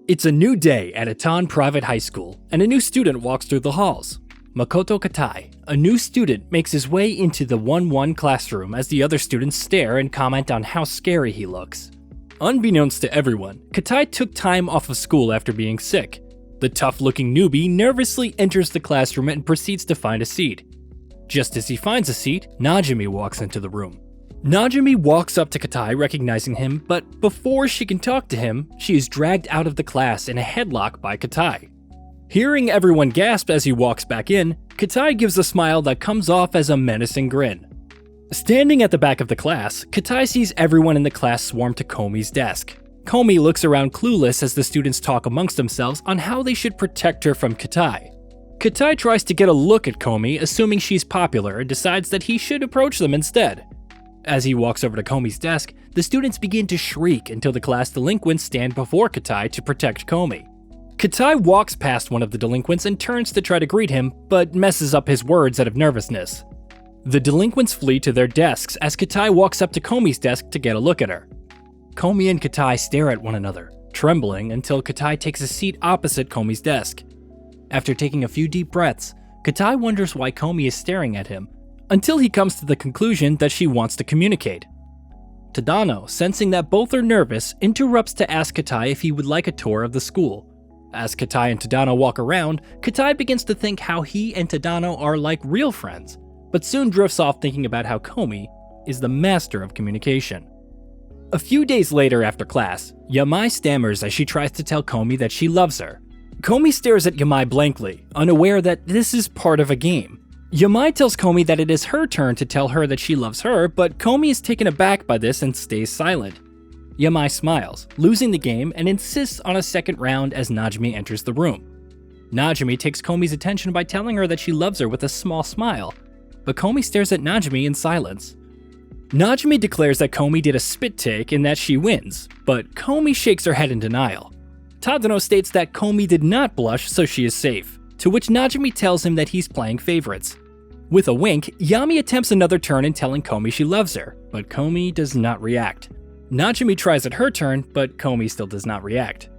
It's a new day at Eton Private High School, and a new student walks through the halls. Makoto Katai, a new student, makes his way into the 1-1 classroom as the other students stare and comment on how scary he looks. Unbeknownst to everyone, Katai took time off of school after being sick. The tough-looking newbie nervously enters the classroom and proceeds to find a seat. Just as he finds a seat, Najimi walks into the room. Najimi walks up to Katai, recognizing him, but before she can talk to him, she is dragged out of the class in a headlock by Katai. Hearing everyone gasp as he walks back in, Katai gives a smile that comes off as a menacing grin. Standing at the back of the class, Katai sees everyone in the class swarm to Komi's desk. Komi looks around clueless as the students talk amongst themselves on how they should protect her from Katai. Katai tries to get a look at Komi, assuming she's popular, and decides that he should approach them instead. As he walks over to Komi's desk, the students begin to shriek until the class delinquents stand before Katai to protect Komi. Katai walks past one of the delinquents and turns to try to greet him, but messes up his words out of nervousness. The delinquents flee to their desks as Katai walks up to Komi's desk to get a look at her. Komi and Katai stare at one another, trembling until Katai takes a seat opposite Komi's desk. After taking a few deep breaths, Katai wonders why Komi is staring at him, until he comes to the conclusion that she wants to communicate. Tadano, sensing that both are nervous, interrupts to ask Katai if he would like a tour of the school. As Katai and Tadano walk around, Katai begins to think how he and Tadano are like real friends, but soon drifts off thinking about how Komi is the master of communication. A few days later after class, Yamai stammers as she tries to tell Komi that she loves her. Komi stares at Yamai blankly, unaware that this is part of a game. Yamai tells Komi that it is her turn to tell her that she loves her, but Komi is taken aback by this and stays silent. Yamai smiles, losing the game, and insists on a second round as Najimi enters the room. Najimi takes Komi's attention by telling her that she loves her with a small smile, but Komi stares at Najimi in silence. Najimi declares that Komi did a spit take and that she wins, but Komi shakes her head in denial. Tadano states that Komi did not blush, so she is safe, to which Najimi tells him that he's playing favorites. With a wink, Yami attempts another turn in telling Komi she loves her, but Komi does not react. Najimi tries at her turn, but Komi still does not react.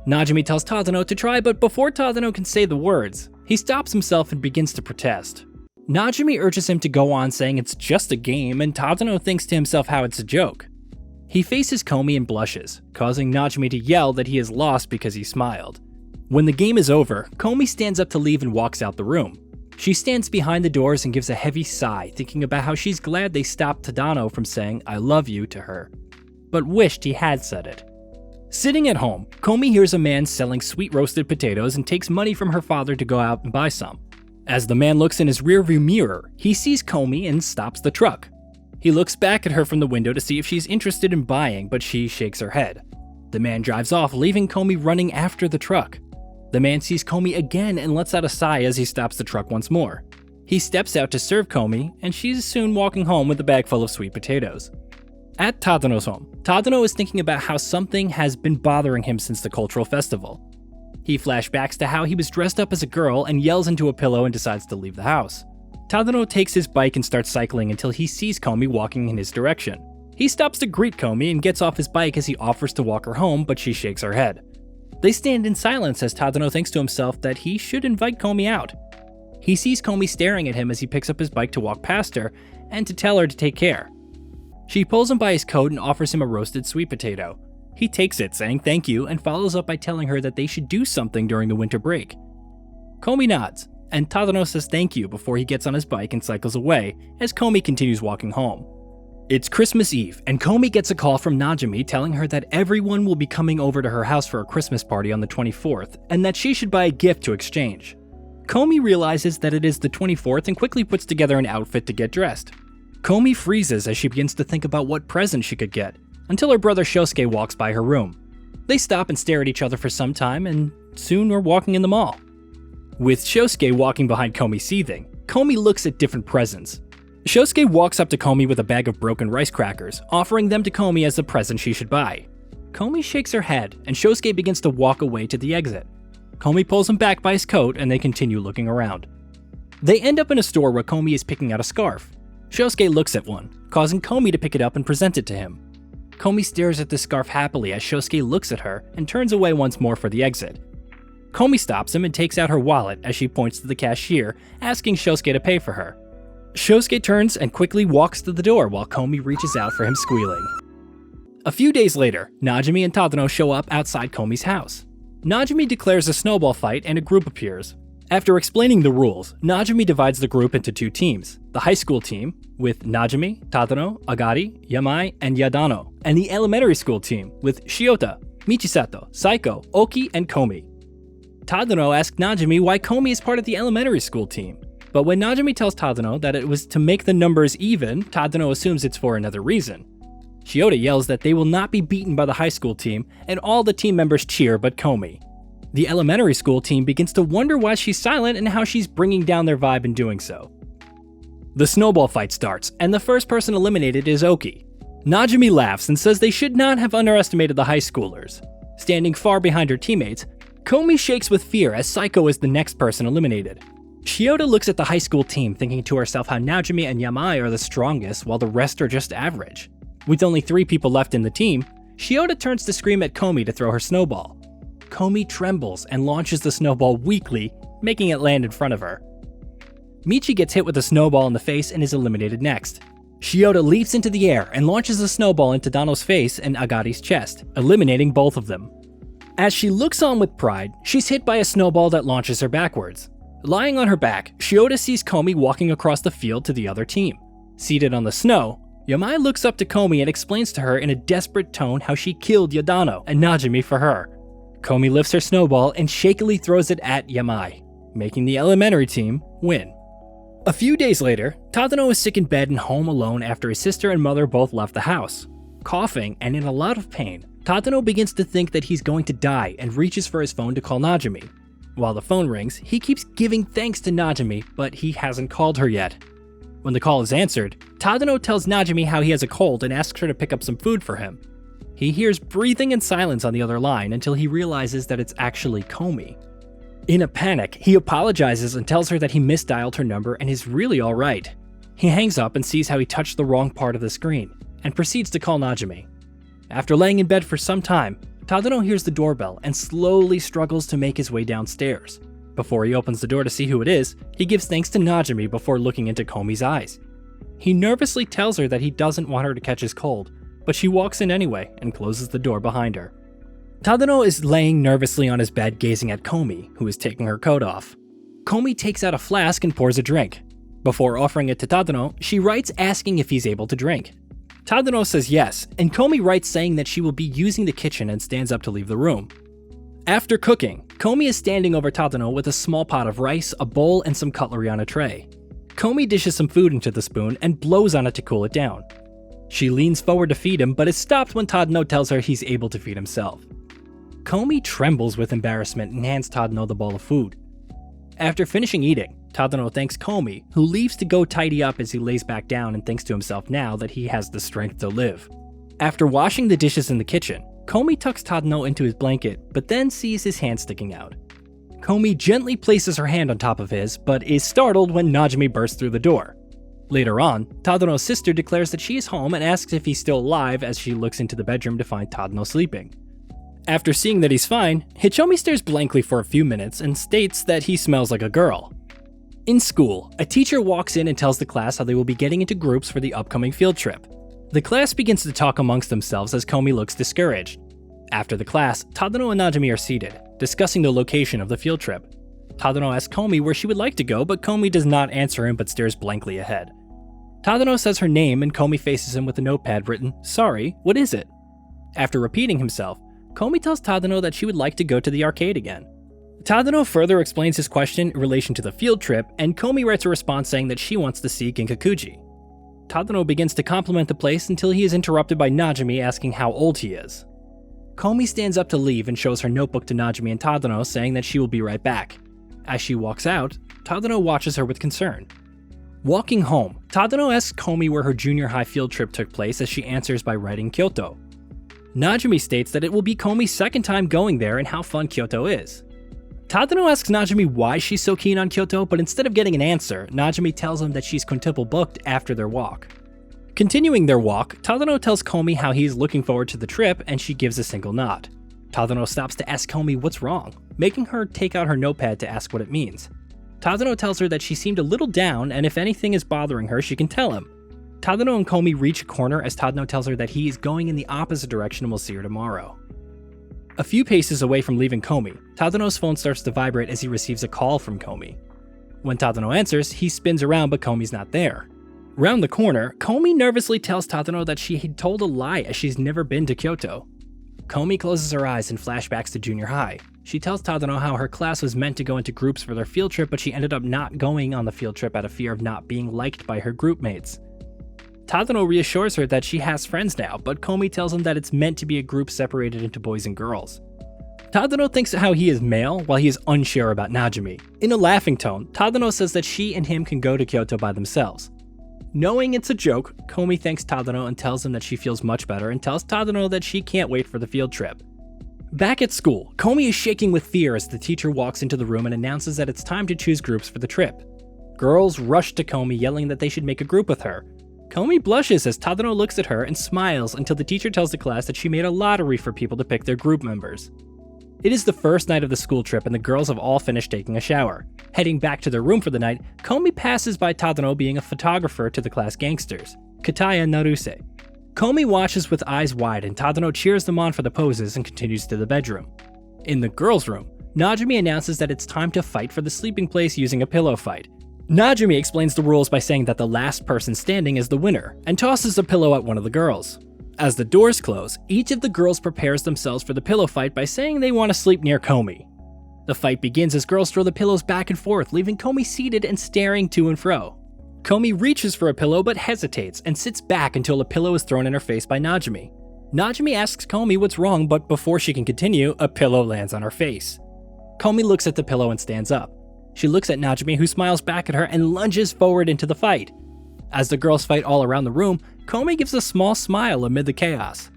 Najimi tells Tadano to try, but before Tadano can say the words, he stops himself and begins to protest. Najimi urges him to go on, saying it's just a game, and Tadano thinks to himself how it's a joke. He faces Komi and blushes, causing Najimi to yell that he is lost because he smiled. When the game is over, Komi stands up to leave and walks out the room. She stands behind the doors and gives a heavy sigh, thinking about how she's glad they stopped Tadano from saying "I love you" to her, but wished he had said it. Sitting at home, Komi hears a man selling sweet roasted potatoes and takes money from her father to go out and buy some. As the man looks in his rearview mirror, he sees Komi and stops the truck. He looks back at her from the window to see if she's interested in buying, but she shakes her head. The man drives off, leaving Komi running after the truck. The man sees Komi again and lets out a sigh as he stops the truck once more. He steps out to serve Komi, and she's soon walking home with a bag full of sweet potatoes. At Tadano's home, Tadano is thinking about how something has been bothering him since the cultural festival. He flashbacks to how he was dressed up as a girl and yells into a pillow and decides to leave the house. Tadano takes his bike and starts cycling until he sees Komi walking in his direction. He stops to greet Komi and gets off his bike as he offers to walk her home, but she shakes her head. They stand in silence as Tadano thinks to himself that he should invite Komi out. He sees Komi staring at him as he picks up his bike to walk past her and to tell her to take care. She pulls him by his coat and offers him a roasted sweet potato. He takes it, saying thank you, and follows up by telling her that they should do something during the winter break. Komi nods, and Tadano says thank you before he gets on his bike and cycles away as Komi continues walking home. It's Christmas Eve, and Komi gets a call from Najimi telling her that everyone will be coming over to her house for a Christmas party on the 24th, and that she should buy a gift to exchange. Komi realizes that it is the 24th and quickly puts together an outfit to get dressed. Komi freezes as she begins to think about what present she could get, until her brother Shousuke walks by her room. They stop and stare at each other for some time, and soon are walking in the mall. With Shousuke walking behind Komi seething, Komi looks at different presents. Shousuke walks up to Komi with a bag of broken rice crackers, offering them to Komi as the present she should buy. Komi shakes her head, and Shousuke begins to walk away to the exit. Komi pulls him back by his coat, and they continue looking around. They end up in a store where Komi is picking out a scarf. Shousuke looks at one, causing Komi to pick it up and present it to him. Komi stares at the scarf happily as Shousuke looks at her and turns away once more for the exit. Komi stops him and takes out her wallet as she points to the cashier, asking Shousuke to pay for her. Shousuke turns and quickly walks to the door while Komi reaches out for him, squealing. A few days later, Najimi and Tadano show up outside Komi's house. Najimi declares a snowball fight and a group appears. After explaining the rules, Najimi divides the group into two teams, the high school team, with Najimi, Tadano, Agari, Yamai, and Yadano, and the elementary school team, with Shiota, Michisato, Saiko, Oki, and Komi. Tadano asks Najimi why Komi is part of the elementary school team, but when Najimi tells Tadano that it was to make the numbers even, Tadano assumes it's for another reason. Shiota yells that they will not be beaten by the high school team, and all the team members cheer but Komi. The elementary school team begins to wonder why she's silent and how she's bringing down their vibe in doing so. The snowball fight starts, and the first person eliminated is Oki. Najimi laughs and says they should not have underestimated the high schoolers. Standing far behind her teammates, Komi shakes with fear as Saiko is the next person eliminated. Shiota looks at the high school team, thinking to herself how Najimi and Yamai are the strongest while the rest are just average. With only 3 people left in the team, Shiota turns to scream at Komi to throw her snowball. Komi trembles and launches the snowball weakly, making it land in front of her. Michi gets hit with a snowball in the face and is eliminated next. Shiota leaps into the air and launches a snowball into Tadano's face and Agari's chest, eliminating both of them. As she looks on with pride, she's hit by a snowball that launches her backwards. Lying on her back, Shiota sees Komi walking across the field to the other team. Seated on the snow, Yamai looks up to Komi and explains to her in a desperate tone how she killed Yadano and Najimi for her. Komi lifts her snowball and shakily throws it at Yamai, making the elementary team win. A few days later, Tadano is sick in bed and home alone after his sister and mother both left the house. Coughing and in a lot of pain, Tadano begins to think that he's going to die and reaches for his phone to call Najimi. While the phone rings, he keeps giving thanks to Najimi, but he hasn't called her yet. When the call is answered, Tadano tells Najimi how he has a cold and asks her to pick up some food for him. He hears breathing and silence on the other line until he realizes that it's actually Komi. In a panic, he apologizes and tells her that he misdialed her number and is really alright. He hangs up and sees how he touched the wrong part of the screen, and proceeds to call Najimi. After laying in bed for some time, Tadano hears the doorbell and slowly struggles to make his way downstairs. Before he opens the door to see who it is, he gives thanks to Najimi before looking into Komi's eyes. He nervously tells her that he doesn't want her to catch his cold, but she walks in anyway and closes the door behind her. Tadano is laying nervously on his bed gazing at Komi, who is taking her coat off. Komi takes out a flask and pours a drink. Before offering it to Tadano, she writes asking if he's able to drink. Tadano says yes, and Komi writes saying that she will be using the kitchen and stands up to leave the room. After cooking, Komi is standing over Tadano with a small pot of rice, a bowl, and some cutlery on a tray. Komi dishes some food into the spoon and blows on it to cool it down. She leans forward to feed him, but is stopped when Tadano tells her he's able to feed himself. Komi trembles with embarrassment and hands Tadano the bowl of food. After finishing eating, Tadano thanks Komi, who leaves to go tidy up as he lays back down and thinks to himself now that he has the strength to live. After washing the dishes in the kitchen, Komi tucks Tadano into his blanket, but then sees his hand sticking out. Komi gently places her hand on top of his, but is startled when Najimi bursts through the door. Later on, Tadano's sister declares that she is home and asks if he's still alive as she looks into the bedroom to find Tadano sleeping. After seeing that he's fine, Hichomi stares blankly for a few minutes and states that he smells like a girl. In school, a teacher walks in and tells the class how they will be getting into groups for the upcoming field trip. The class begins to talk amongst themselves as Komi looks discouraged. After the class, Tadano and Najimi are seated, discussing the location of the field trip. Tadano asks Komi where she would like to go, but Komi does not answer him but stares blankly ahead. Tadano says her name and Komi faces him with a notepad written, "Sorry, what is it?" After repeating himself, Komi tells Tadano that she would like to go to the arcade again. Tadano further explains his question in relation to the field trip, and Komi writes a response saying that she wants to see Ginkakuji. Tadano begins to compliment the place until he is interrupted by Najimi asking how old he is. Komi stands up to leave and shows her notebook to Najimi and Tadano, saying that she will be right back. As she walks out, Tadano watches her with concern. Walking home, Tadano asks Komi where her junior high field trip took place as she answers by writing Kyoto. Najimi states that it will be Komi's second time going there and how fun Kyoto is. Tadano asks Najimi why she's so keen on Kyoto, but instead of getting an answer, Najimi tells him that she's quintuple booked after their walk. Continuing their walk, Tadano tells Komi how he's looking forward to the trip and she gives a single nod. Tadano stops to ask Komi what's wrong, making her take out her notepad to ask what it means. Tadano tells her that she seemed a little down and if anything is bothering her, she can tell him. Tadano and Komi reach a corner as Tadano tells her that he is going in the opposite direction and will see her tomorrow. A few paces away from leaving Komi, Tadano's phone starts to vibrate as he receives a call from Komi. When Tadano answers, he spins around but Komi's not there. Round the corner, Komi nervously tells Tadano that she had told a lie as she's never been to Kyoto. Komi closes her eyes and flashbacks to junior high. She tells Tadano how her class was meant to go into groups for their field trip, but she ended up not going on the field trip out of fear of not being liked by her group mates. Tadano reassures her that she has friends now, but Komi tells him that it's meant to be a group separated into boys and girls. Tadano thinks how he is male while he is unsure about Najimi. In a laughing tone, Tadano says that she and him can go to Kyoto by themselves. Knowing it's a joke, Komi thanks Tadano and tells him that she feels much better and tells Tadano that she can't wait for the field trip. Back at school, Komi is shaking with fear as the teacher walks into the room and announces that it's time to choose groups for the trip. Girls rush to Komi yelling that they should make a group with her. Komi blushes as Tadano looks at her and smiles until the teacher tells the class that she made a lottery for people to pick their group members. It is the first night of the school trip and the girls have all finished taking a shower. Heading back to their room for the night, Komi passes by Tadano being a photographer to the class gangsters, Katai and Naruse. Komi watches with eyes wide and Tadano cheers them on for the poses and continues to the bedroom. In the girls' room, Najimi announces that it's time to fight for the sleeping place using a pillow fight. Najimi explains the rules by saying that the last person standing is the winner and tosses a pillow at one of the girls. As the doors close, each of the girls prepares themselves for the pillow fight by saying they want to sleep near Komi. The fight begins as girls throw the pillows back and forth, leaving Komi seated and staring to and fro. Komi reaches for a pillow but hesitates and sits back until a pillow is thrown in her face by Najimi. Najimi asks Komi what's wrong, but before she can continue, a pillow lands on her face. Komi looks at the pillow and stands up. She looks at Najimi, who smiles back at her and lunges forward into the fight. As the girls fight all around the room, Komi gives a small smile amid the chaos.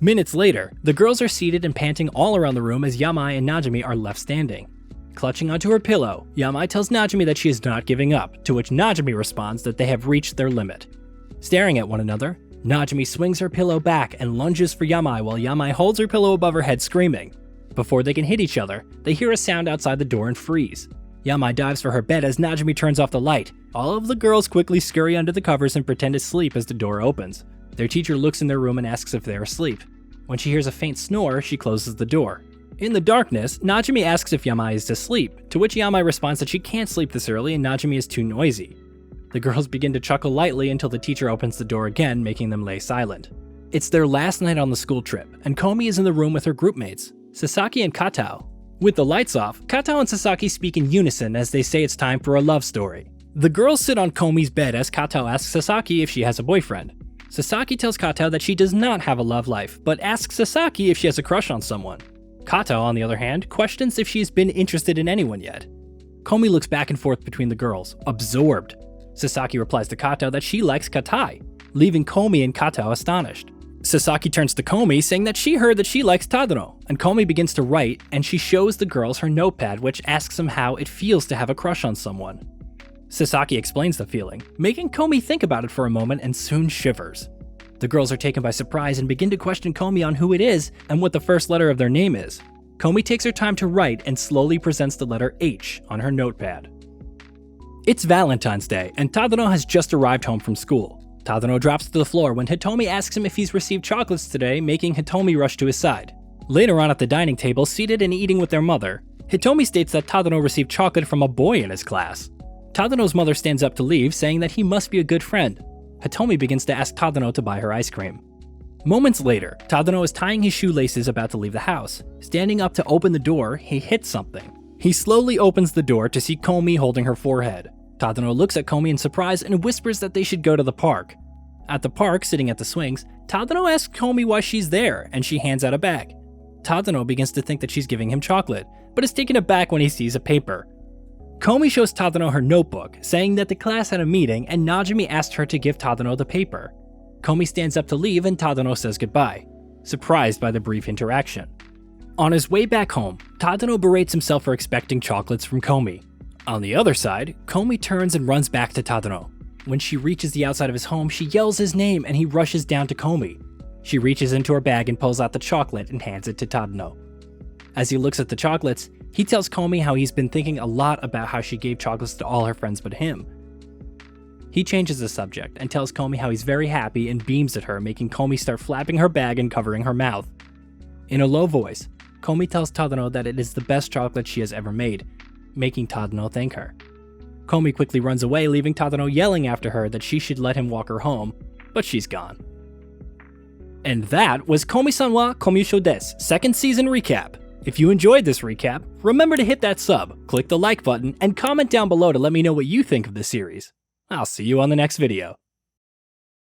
Minutes later, the girls are seated and panting all around the room as Yamai and Najimi are left standing. Clutching onto her pillow, Yamai tells Najimi that she is not giving up, to which Najimi responds that they have reached their limit. Staring at one another, Najimi swings her pillow back and lunges for Yamai while Yamai holds her pillow above her head screaming. Before they can hit each other, they hear a sound outside the door and freeze. Yamai dives for her bed as Najimi turns off the light. All of the girls quickly scurry under the covers and pretend to sleep as the door opens. Their teacher looks in their room and asks if they're asleep. When she hears a faint snore, she closes the door. In the darkness, Najimi asks if Yamai is asleep, to which Yamai responds that she can't sleep this early and Najimi is too noisy. The girls begin to chuckle lightly until the teacher opens the door again, making them lay silent. It's their last night on the school trip, and Komi is in the room with her groupmates, Sasaki and Katao. With the lights off, Katao and Sasaki speak in unison as they say it's time for a love story. The girls sit on Komi's bed as Katao asks Sasaki if she has a boyfriend. Sasaki tells Katao that she does not have a love life, but asks Sasaki if she has a crush on someone. Katao, on the other hand, questions if she's been interested in anyone yet. Komi looks back and forth between the girls, absorbed. Sasaki replies to Katao that she likes Katai, leaving Komi and Katao astonished. Sasaki turns to Komi, saying that she heard that she likes Tadano, and Komi begins to write, and she shows the girls her notepad, which asks them how it feels to have a crush on someone. Sasaki explains the feeling, making Komi think about it for a moment and soon shivers. The girls are taken by surprise and begin to question Komi on who it is and what the first letter of their name is. Komi takes her time to write and slowly presents the letter H on her notepad. It's Valentine's Day, and Tadano has just arrived home from school. Tadano drops to the floor when Hitomi asks him if he's received chocolates today, making Hitomi rush to his side. Later on at the dining table, seated and eating with their mother, Hitomi states that Tadano received chocolate from a boy in his class. Tadano's mother stands up to leave, saying that he must be a good friend. Hitomi begins to ask Tadano to buy her ice cream. Moments later, Tadano is tying his shoelaces about to leave the house. Standing up to open the door, he hits something. He slowly opens the door to see Komi holding her forehead. Tadano looks at Komi in surprise and whispers that they should go to the park. At the park, sitting at the swings, Tadano asks Komi why she's there, and she hands out a bag. Tadano begins to think that she's giving him chocolate, but is taken aback when he sees a paper. Komi shows Tadano her notebook, saying that the class had a meeting and Najimi asked her to give Tadano the paper. Komi stands up to leave and Tadano says goodbye, surprised by the brief interaction. On his way back home, Tadano berates himself for expecting chocolates from Komi. On the other side, Komi turns and runs back to Tadano. When she reaches the outside of his home, she yells his name and he rushes down to Komi. She reaches into her bag and pulls out the chocolate and hands it to Tadano. As he looks at the chocolates, he tells Komi how he's been thinking a lot about how she gave chocolates to all her friends but him. He changes the subject and tells Komi how he's very happy and beams at her, making Komi start flapping her bag and covering her mouth. In a low voice, Komi tells Tadano that it is the best chocolate she has ever made, making Tadano thank her. Komi quickly runs away, leaving Tadano yelling after her that she should let him walk her home, but she's gone. And that was Komi-san wa Comyushou des, second season recap. If you enjoyed this recap, remember to hit that sub, click the like button, and comment down below to let me know what you think of the series. I'll see you on the next video.